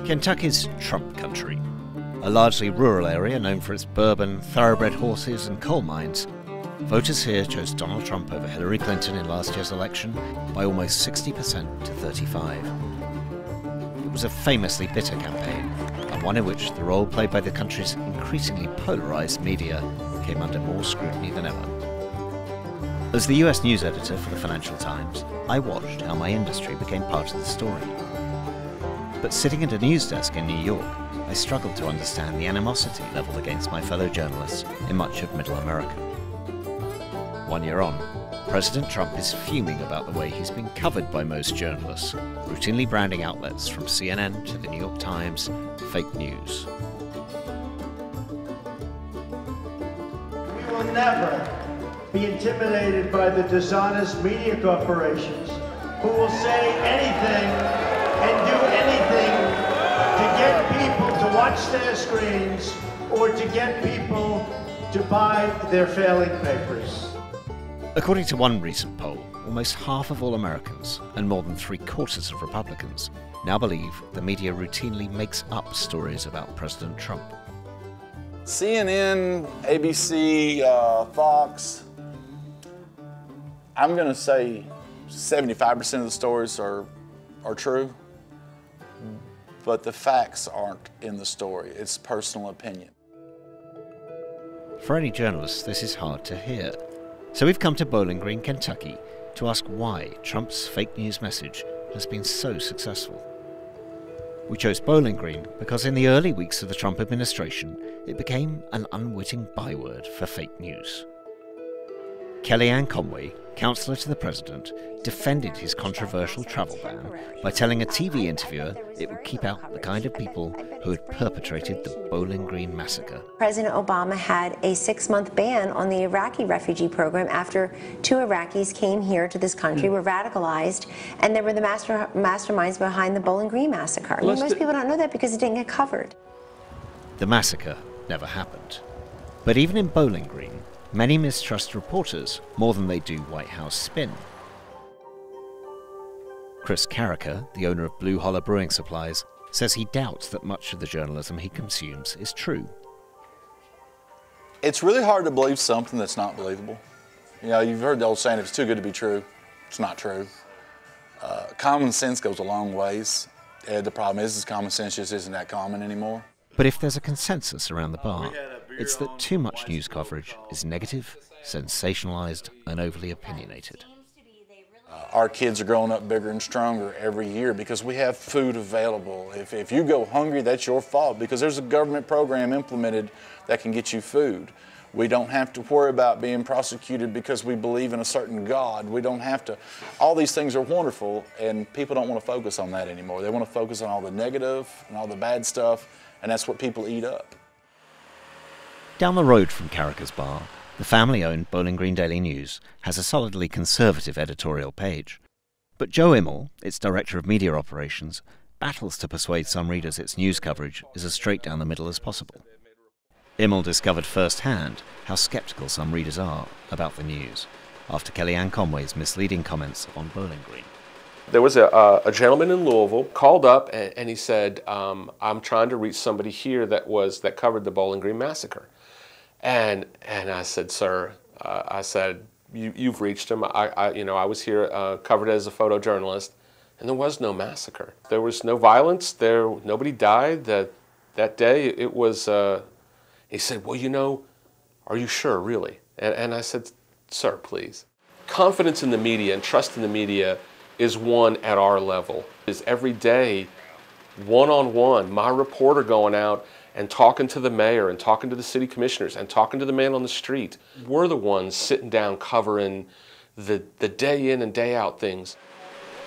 Kentucky's Trump country, a largely rural area known for its bourbon, thoroughbred horses and coal mines. Voters here chose Donald Trump over Hillary Clinton in last year's election by almost 60% to 35%. It was a famously bitter campaign, and one in which the role played by the country's increasingly polarised media came under more scrutiny than ever. As the US news editor for the Financial Times, I watched how my industry became part of the story. But sitting at a news desk in New York, I struggled to understand the animosity levelled against my fellow journalists in much of Middle America. 1 year on, President Trump is fuming about the way he's been covered by most journalists, routinely branding outlets from CNN to the New York Times fake news. We will never be intimidated by the dishonest media corporations who will say anything and do anything to get people to watch their screens or to get people to buy their failing papers. According to one recent poll, almost half of all Americans and more than 3/4 of Republicans now believe the media routinely makes up stories about President Trump. CNN, ABC, Fox, I'm going to say 75% of the stories are true, but the facts aren't in the story. It's personal opinion. For any journalist, this is hard to hear. So we've come to Bowling Green, Kentucky, to ask why Trump's fake news message has been so successful. We chose Bowling Green because in the early weeks of the Trump administration, it became an unwitting byword for fake news. Kellyanne Conway, counselor to the president, defended his controversial travel ban by telling a TV interviewer it would keep out the kind of people who had perpetrated the Bowling Green massacre. President Obama had a 6-month ban on the Iraqi refugee program after 2 Iraqis came here to this country, were radicalized, and they were the masterminds behind the Bowling Green massacre. I mean, most people don't know that because it didn't get covered. The massacre never happened. But even in Bowling Green, many mistrust reporters more than they do White House spin. Chris Carica, the owner of Blue Holler Brewing Supplies, says he doubts that much of the journalism he consumes is true. It's really hard to believe something that's not believable. You know, you've heard the old saying, if it's too good to be true, it's not true. Common sense goes a long ways. The problem is common sense just isn't that common anymore. But if there's a consensus around the bar, it's that too much news coverage is negative, sensationalized, and overly opinionated. Our kids are growing up bigger and stronger every year because we have food available. If you go hungry, that's your fault because there's a government program implemented that can get you food. We don't have to worry about being prosecuted because we believe in a certain God. We don't have to. All these things are wonderful, and people don't want to focus on that anymore. They want to focus on all the negative and all the bad stuff, and that's what people eat up. Down the road from Carica's bar, the family-owned Bowling Green Daily News has a solidly conservative editorial page. But Joe Mille, its director of media operations, battles to persuade some readers its news coverage is as straight down the middle as possible. Mille discovered firsthand how sceptical some readers are about the news after Kellyanne Conway's misleading comments on Bowling Green. There was a gentleman in Louisville called up and he said, I'm trying to reach somebody here that covered the Bowling Green massacre. And I said, sir, I said, you've reached him. I was here covered as a photojournalist, and there was no massacre. There was no violence. Nobody died that day. It was. He said, well, are you sure, really? And I said, sir, please. Confidence in the media and trust in the media is one at our level. Is every day, one-on-one, my reporter going out and talking to the mayor and talking to the city commissioners and talking to the man on the street. We're the ones sitting down covering the day in and day out things.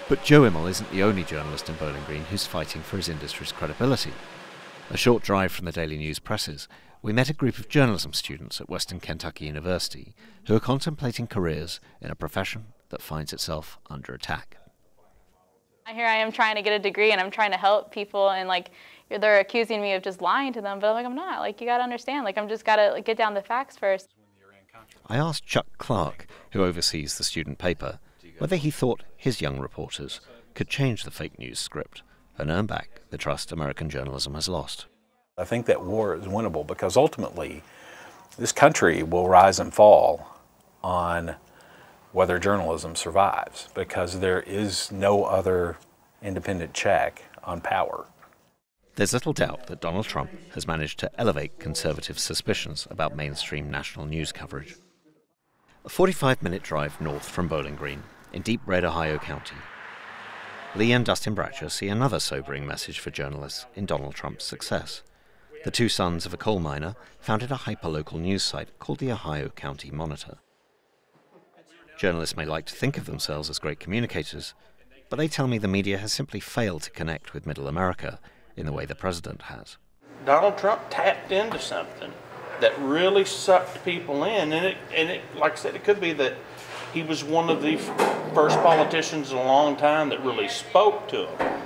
But Joe Mille isn't the only journalist in Bowling Green who's fighting for his industry's credibility. A short drive from the Daily News presses, we met a group of journalism students at Western Kentucky University who are contemplating careers in a profession that finds itself under attack. Here I am trying to get a degree and I'm trying to help people, and they're accusing me of just lying to them, but I'm not. You gotta understand, I'm just gotta get down the facts first. I asked Chuck Clark, who oversees the student paper, whether he thought his young reporters could change the fake news script and earn back the trust American journalism has lost. I think that war is winnable because ultimately this country will rise and fall on whether journalism survives, because there is no other independent check on power. There's little doubt that Donald Trump has managed to elevate conservative suspicions about mainstream national news coverage. A 45-minute drive north from Bowling Green, in deep red Ohio County, Lee and Dustin Bratcher see another sobering message for journalists in Donald Trump's success. The two sons of a coal miner founded a hyperlocal news site called the Ohio County Monitor. Journalists may like to think of themselves as great communicators, but they tell me the media has simply failed to connect with Middle America in the way the president has. Donald Trump tapped into something that really sucked people in, and it, like I said, it could be that he was one of the first politicians in a long time that really spoke to them.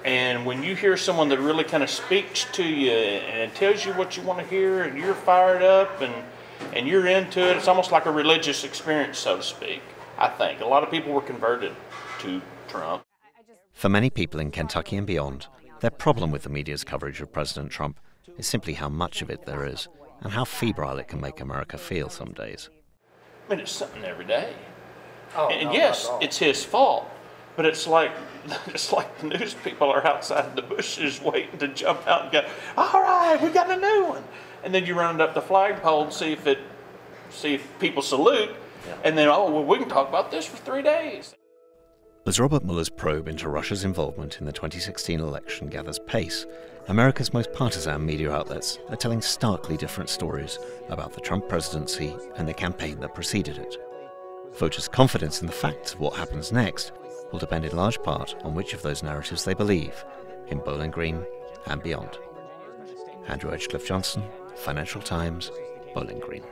And when you hear someone that really kind of speaks to you and tells you what you want to hear, and you're fired up and you're into it, it's almost like a religious experience, so to speak. I think a lot of people were converted to Trump. For many people in Kentucky and beyond, their problem with the media's coverage of President Trump is simply how much of it there is and how febrile it can make America feel some days. I mean, it's something every day. And yes, it's his fault, but it's like the news people are outside the bushes waiting to jump out and go, all right, we got a new one. And then you run it up the flagpole and see if people salute, and then, oh, well, we can talk about this for 3 days. As Robert Mueller's probe into Russia's involvement in the 2016 election gathers pace, America's most partisan media outlets are telling starkly different stories about the Trump presidency and the campaign that preceded it. Voters' confidence in the facts of what happens next will depend in large part on which of those narratives they believe, in Bowling Green and beyond. Andrew Edgecliffe-Johnson, Financial Times, Bowling Green.